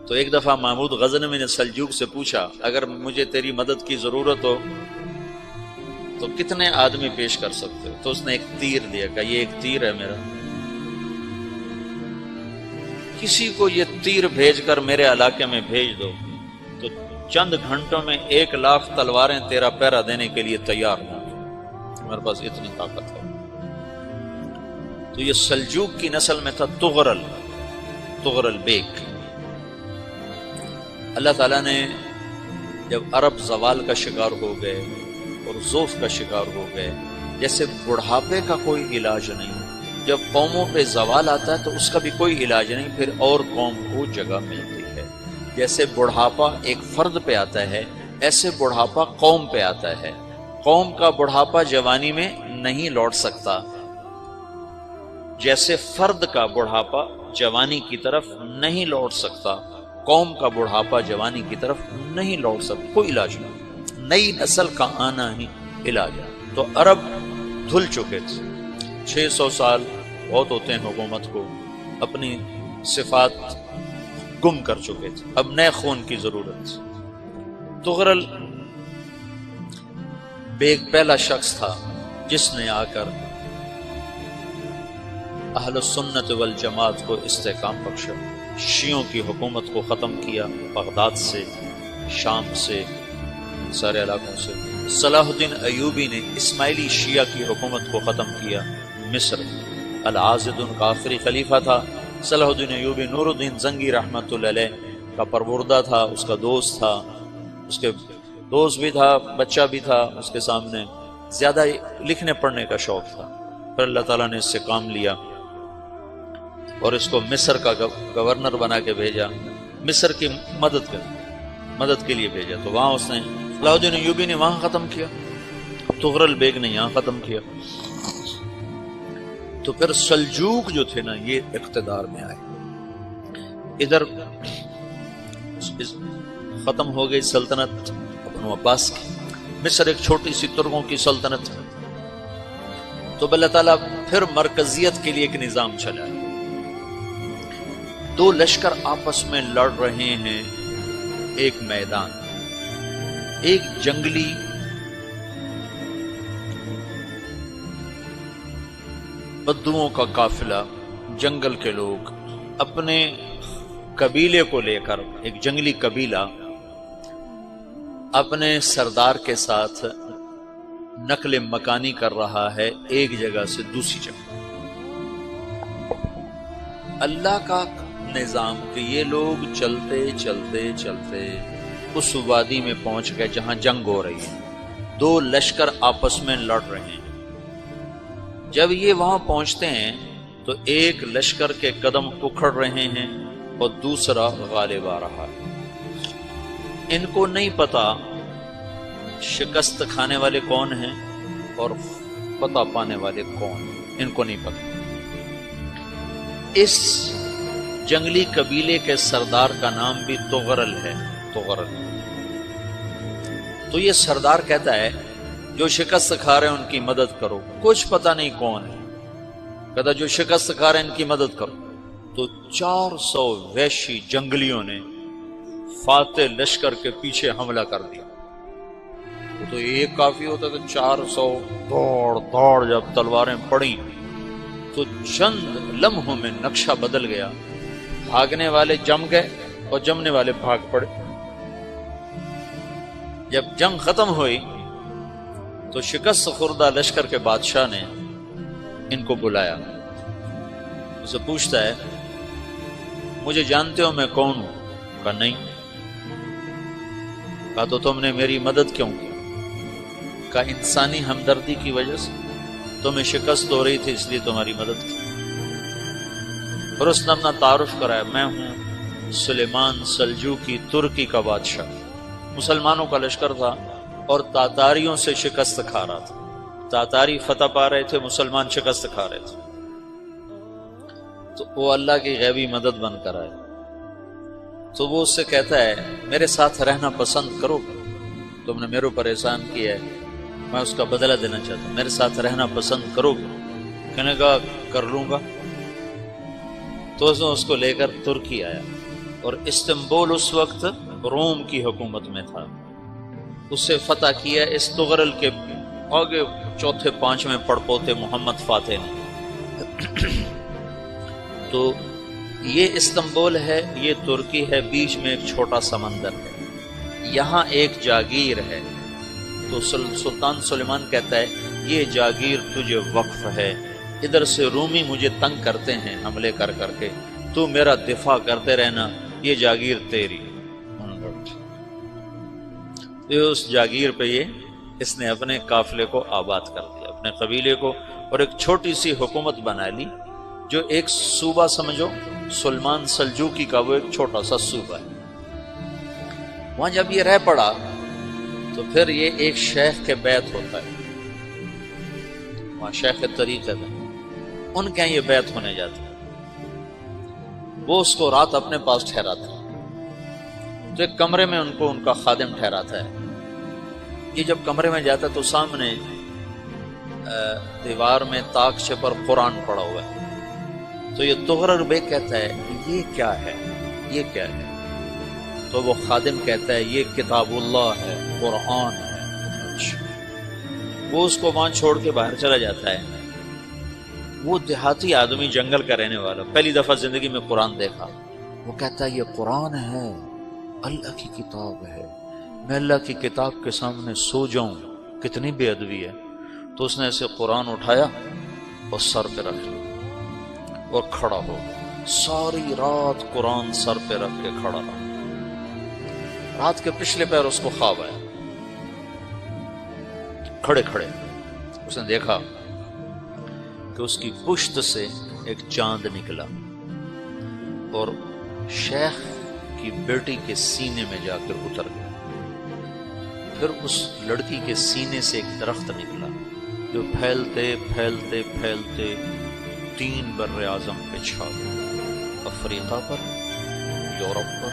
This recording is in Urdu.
تو ایک دفعہ محمود غزنوی نے سلجوق سے پوچھا اگر مجھے تیری مدد کی ضرورت ہو تو کتنے آدمی پیش کر سکتے ہو؟ تو اس نے ایک تیر دیا، کہا یہ ایک تیر ہے میرا، کسی کو یہ تیر بھیج کر میرے علاقے میں بھیج دو تو چند گھنٹوں میں 1,00,000 تلواریں تیرا پیرا دینے کے لیے تیار ہوں، ہمارے پاس اتنی طاقت ہے۔ تو یہ سلجوق کی نسل میں تھا تغرل بیگ۔ اللہ تعالیٰ نے جب عرب زوال کا شکار ہو گئے اور ضعف کا شکار ہو گئے، جیسے بڑھاپے کا کوئی علاج نہیں، جب قوموں پہ زوال آتا ہے تو اس کا بھی کوئی علاج نہیں، پھر اور قوم کو جگہ ملتی ہے۔ جیسے بڑھاپا ایک فرد پہ آتا ہے، ایسے بڑھاپا قوم پہ آتا ہے۔ قوم کا بڑھاپا جوانی میں نہیں لوٹ سکتا، جیسے فرد کا بڑھاپا جوانی کی طرف نہیں لوٹ سکتا، قوم کا بڑھاپا جوانی کی طرف نہیں لوٹ سکتا، کوئی علاج نہیں، نئی نسل کا آنا ہی علاج ہے۔ تو عرب دھل چکے تھے، 600 سال بہت ہوتے ہیں حکومت کو، اپنی صفات گم کر چکے تھے، اب نئے خون کی ضرورت تھی۔ تغرل بیگ پہلا شخص تھا جس نے آ کر اہل السنت والجماعت کو استحکام بخشا، شیعوں کی حکومت کو ختم کیا، بغداد سے، شام سے، سارے علاقوں سے۔ صلاح الدین ایوبی نے اسماعیلی شیعہ کی حکومت کو ختم کیا، مصر۔ العازد کافری خلیفہ تھا صلاح الدین ایوبی، نور الدین زنگی رحمۃ اللہ علیہ کا پروردہ تھا، اس کا دوست تھا، اس کے دوست بھی تھا، بچہ بھی تھا اس کے سامنے، زیادہ لکھنے پڑھنے کا شوق تھا۔ پھر اللہ تعالیٰ نے اس سے کام لیا اور اس کو مصر کا گورنر بنا کے بھیجا، مصر کی مدد کے لیے بھیجا۔ تو وہاں اس نے صلاح الدین ایوبی نے وہاں ختم کیا، تغرل بیگ نے یہاں ختم کیا۔ تو پھر سلجوق جو تھے نا یہ اقتدار میں آئے، ادھر ختم ہو گئی سلطنت ابن عباس کی، مصر ایک چھوٹی سی ترکوں کی سلطنت ہے۔ تو اللہ تعالیٰ پھر مرکزیت کے لیے ایک نظام چلایا، دو لشکر آپس میں لڑ رہے ہیں، ایک میدان، ایک جنگلی بدوؤں کا قافلہ، جنگل کے لوگ اپنے قبیلے کو لے کر، ایک جنگلی قبیلہ اپنے سردار کے ساتھ نقل مکانی کر رہا ہے ایک جگہ سے دوسری جگہ۔ اللہ کا نظام کہ یہ لوگ چلتے چلتے چلتے اس وادی میں پہنچ گئے جہاں جنگ ہو رہی ہے، دو لشکر آپس میں لڑ رہے ہیں۔ جب یہ وہاں پہنچتے ہیں تو ایک لشکر کے قدم اکھڑ رہے ہیں اور دوسرا غالب آ رہا ہے۔ ان کو نہیں پتا شکست کھانے والے کون ہیں اور فتح پانے والے کون ہیں، ان کو نہیں پتا۔ اس جنگلی قبیلے کے سردار کا نام بھی تغرل ہے، تغرل۔ تو یہ سردار کہتا ہے جو شکست کھا رہے ہیں ان کی مدد کرو، کچھ پتہ نہیں کون ہے، کہتا جو شکست کھا رہے ہیں ان کی مدد کرو۔ تو 400 وحشی جنگلیوں نے فاتح لشکر کے پیچھے حملہ کر دیا۔ تو ایک کافی ہوتا تو 400 دوڑ جب تلواریں پڑیں تو چند لمحوں میں نقشہ بدل گیا، بھاگنے والے جم گئے اور جمنے والے بھاگ پڑے۔ جب جنگ ختم ہوئی تو شکست خوردہ لشکر کے بادشاہ نے ان کو بلایا، اسے پوچھتا ہے مجھے جانتے ہو میں کون ہوں؟ کہا نہیں۔ کہا تو تم نے میری مدد کیوں کی؟ کہا انسانی ہمدردی کی وجہ سے، تمہیں شکست ہو رہی تھی اس لیے تمہاری مدد کی۔ اور اس نے اپنا تعارف کرایا، میں ہوں سلیمان سلجوقی، ترکی کا بادشاہ۔ مسلمانوں کا لشکر تھا اور تاتاریوں سے شکست کھا رہا تھا، تاتاری فتح پا رہے تھے، مسلمان شکست کھا رہے تھے۔ تو وہ اللہ کی غیبی مدد بن کر آئے۔ تو وہ اس سے کہتا ہے میرے ساتھ رہنا پسند کرو گے؟ تم نے میرے اوپر احسان کیا ہے، میں اس کا بدلہ دینا چاہتا ہوں، میرے ساتھ رہنا پسند کرو گے؟ کہنے کا کر لوں گا۔ تو اس نے اس کو لے کر ترکی آیا، اور استنبول اس وقت روم کی حکومت میں تھا. اسے فتح کیا اس تغرل کے آگے چوتھے پانچویں پڑپوتے محمد فاتح نے. تو یہ استنبول ہے، یہ ترکی ہے، بیچ میں ایک چھوٹا سمندر ہے، یہاں ایک جاگیر ہے. تو سلطان سلیمان کہتا ہے یہ جاگیر تجھے وقف ہے، ادھر سے رومی مجھے تنگ کرتے ہیں حملے کر کر کے، تو میرا دفاع کرتے رہنا، یہ جاگیر تیری. اس جاگیر پہ اس نے اپنے قافلے کو آباد کر دیا، اپنے قبیلے کو، اور ایک چھوٹی سی حکومت بنا لی، جو ایک صوبہ سمجھو سلمان سلجوقی کا، وہ ایک چھوٹا سا صوبہ ہے. وہاں جب یہ رہ پڑا تو پھر یہ ایک شیخ کے بیت ہوتا ہے، وہاں شیخ طریقت ہے، ان کے یہ بیت ہونے جاتے ہیں. وہ اس کو رات اپنے پاس ٹھہراتا ہے، تو ایک کمرے میں ان کو ان کا خادم ٹھہراتا ہے. یہ جب کمرے میں جاتا ہے تو سامنے دیوار میں تاکچے پر قرآن پڑا ہوا ہے. تو یہ تغرل بیگ کہتا ہے یہ کیا ہے، یہ کیا ہے؟ تو وہ خادم کہتا ہے یہ کتاب اللہ ہے، قرآن ہے. وہ اس کو وہاں چھوڑ کے باہر چلا جاتا ہے. وہ دیہاتی آدمی، جنگل کا رہنے والا، پہلی دفعہ زندگی میں قرآن دیکھا. وہ کہتا ہے یہ قرآن ہے، اللہ کی کتاب ہے، میں اللہ کی کتاب کے سامنے سو جاؤں، کتنی بے ادبی ہے. تو اس نے ایسے قرآن اٹھایا اور سر پہ رکھ لیا اور کھڑا ہو گیا. ساری رات قرآن سر پہ رکھ کے کھڑا رہا. رات کے پچھلے پہر اس کو خواب آیا، کھڑے کھڑے اس نے دیکھا کہ اس کی پشت سے ایک چاند نکلا اور شیخ کی بیٹی کے سینے میں جا کر اتر گیا. پھر اس لڑکی کے سینے سے ایک درخت نکلا جو پھیلتے پھیلتے پھیلتے 3 بر اعظم پہ چھا گیا، افریقہ پر، یورپ پر،